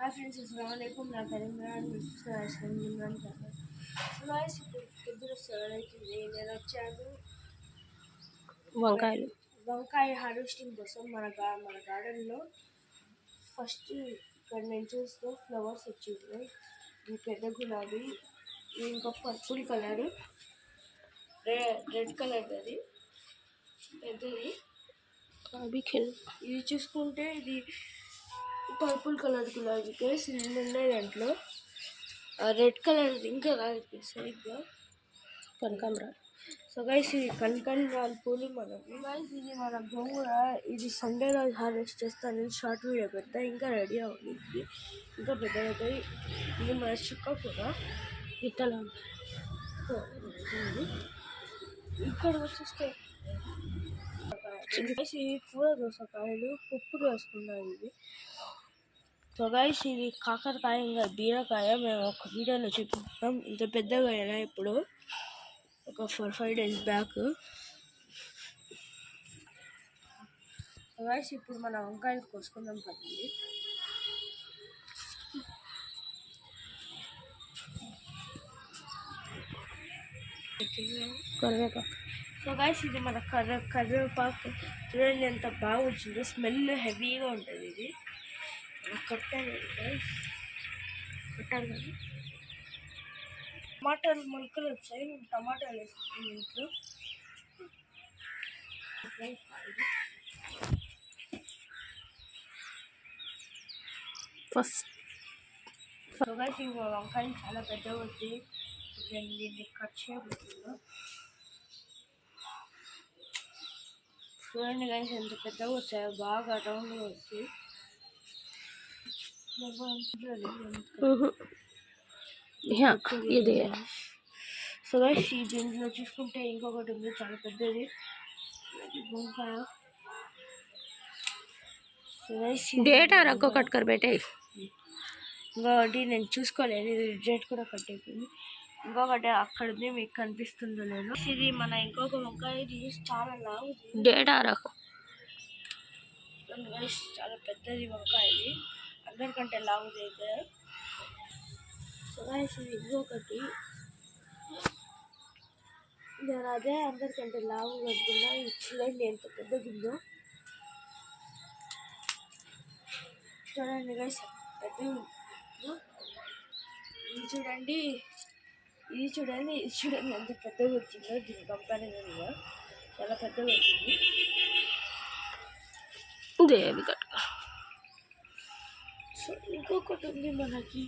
Hi friends, अस्सलाम वालेकुम। मैं इमरान इमरान कर रहा సో గైస్ ఇప్పుడు పొద్దున 7 అవుతుంది. నేను వచ్చాను వంకాయ హార్వెస్టింగ్ కోసం మన గార్డెన్లో. ఫస్ట్ ఇక్కడ నేను చూస్తే ఫ్లవర్స్ వచ్చింది. ఇది పెద్ద గులాబీ, ఇది ఇంకా పర్పుల్ కలర్, రెడ్ కలర్, అది పెద్దది. ఇది చూసుకుంటే ఇది పర్పుల్ కలర్ గులాబీ గైస్. రెండు ఉన్నాయి దాంట్లో. రెడ్ కలర్ ఇంకా రాదు సరిగ్గా, కనకాంబరాలు. సో గైస్ ఇది కనకాంబరాలు పూలు మనకి. గైస్ ఇది మన గోంగూర. ఇది సండే రోజు హార్వెస్ట్ చేస్తాను. షార్ట్ వీడియో పెడతా. ఇంకా రెడీ అవ్వడానికి ఇంకా పెద్ద అవుతాయి. ఇది మన చుక్క కూడా ఇట్లా ఇక్కడ వచ్చేస్తే ఇది కూర దోసకాయలు పప్పులు వేసుకున్నాను. ఇది సో గైస్ ఇది కాకరకాయ, ఇంకా బీరకాయ మేము ఒక వీడియోలో చూపిస్తాం. ఇంత పెద్దగా అయినా ఇప్పుడు ఒక 4-5 days బ్యాక్. సో గైస్ ఇప్పుడు మన వంకాయలు కోసుకుందాం పడింది. కరివేపాకు. సో గైస్ ఇది మన కరివేపాకు చూడండి ఎంత బాగా వచ్చిందో. స్మెల్ హెవీగా ఉంటుంది. ఇది కట్టాలి కానీ టమాటాలు మొలకలు వచ్చాయి. మేము టమాటాలు వేసుకుంటాం ఇంట్లో. ఫస్ట్ వంకాయలు చాలా పెద్దగా వచ్చి నేను దీన్ని కట్ చేయబోతున్నా. చూడండి గైస్ ఎంత పెద్దగా వచ్చాయో, బాగా రౌండ్గా వచ్చి. ఇది సో గైస్ దీంట్లో చూసుకుంటే ఇంకొకటి ఉంది చాలా పెద్దది వంకాయ. ఇంకొకటి నేను చూసుకోలేదు, ఇది డేట్ కూడా కట్ అయిపోయింది. ఇంకొకటి అక్కడ ఉంది, మీకు కనిపిస్తుందో లేదు. ఇది మన ఇంకొక వంకాయ. ఇది చాలా లావు, చాలా పెద్దది వంకాయ. ఇది అందరికంటే లావుది అయితే. సో గైస్ ఇది ఇంకొకటి. నేను అదే అందరికంటే లావు అనుకున్నా. ఇది చూడండి ఎంత పెద్దది ఉందో. చూడండి గైస్ పెద్దది. ఇది చూడండి ఎంత పెద్దగా వచ్చిందో. దీని కంపారిజన్గా చాలా పెద్దగా వచ్చింది. సో ఇంకొకటి ఉంది మనకి.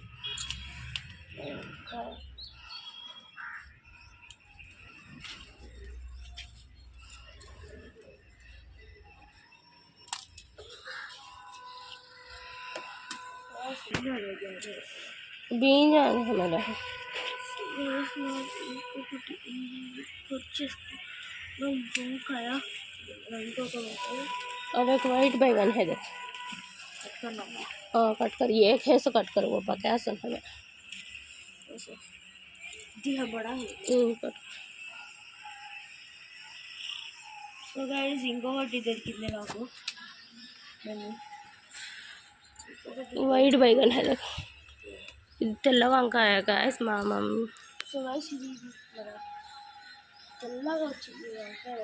और एक वाइट बैगन है, देख कट कर. ये एक है सो कट कर. वो पका है हमें बड़ा कट. సో గైస్ ఇంకొకటి దొరికింది నాకు. వైట్ బైగన్ है, देखो ఇది తెల్ల వంకాయ గైస్ మా మమ్మీ. సో గైస్ ఇది తెల్లగా వచ్చింది వంకాయ.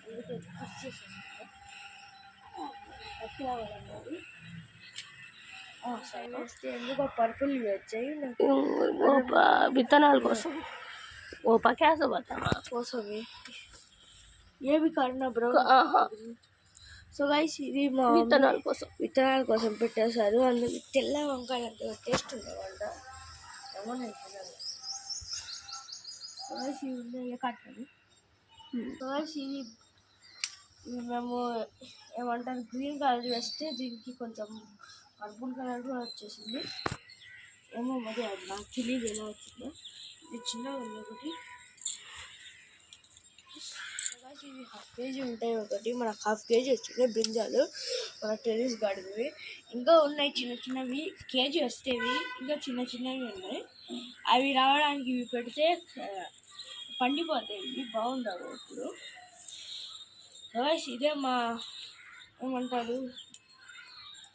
అందుకే కట్ చేసేసాను. వేస్తే ఎందుకో పర్పుల్ వచ్చాయి విత్తనాల కోసం. ఓ పకాస బతామా కోసం ఏమి కారణం బ్రో. సో గైస్ ఇది మా విత్తనాల కోసం పెట్టేశారు. అందుకు తెల్ల వంకాయలు అంత టేస్ట్ ఉండేవాళ్ళ ఏమన్నా తినాలి. సో గైస్ ఇవి ఉన్నాయి కట్టాలి. సో గైస్ ఇది మేము ఏమంటారు గ్రీన్ కలర్ వేస్తే దీనికి కొంచెం పర్పుల్ కలర్ కూడా వచ్చేసింది. ఏమో మరి అది నాకు తెలియదు ఎలా వచ్చిందో. ఇది చిన్నగా ఉంది ఒకటి. ఇవి 1/2 kg ఉంటాయి. ఒకటి మనకు 1/2 kg వచ్చింది బ్రింజాలు మన టెర్రస్ గార్డెన్వి. ఇంకా ఉన్నాయి చిన్న చిన్నవి, కేజీ వస్తేవి. ఇంకా చిన్న చిన్నవి ఉన్నాయి. అవి రావడానికి ఇవి పెడితే పండిపోతాయి. ఇవి బాగుండవు ఇప్పుడు. ఇదే మా ఏమంటారు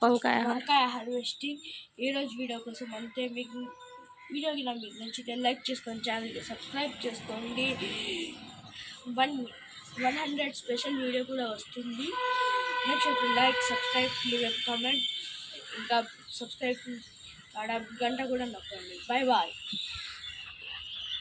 వంకాయ హార్వెస్టింగ్. ఈరోజు వీడియో కోసం అంతే. మీకు వీడియోకి మీకు నచ్చితే లైక్ చేసుకొని ఛానల్కి సబ్స్క్రైబ్ చేసుకోండి. 100 స్పెషల్ వీడియో కూడా వస్తుంది. Next like, subscribe, leave comment, ఇంకా సబ్స్క్రైబ్ గంట కూడా నొక్కండి. Bye bye.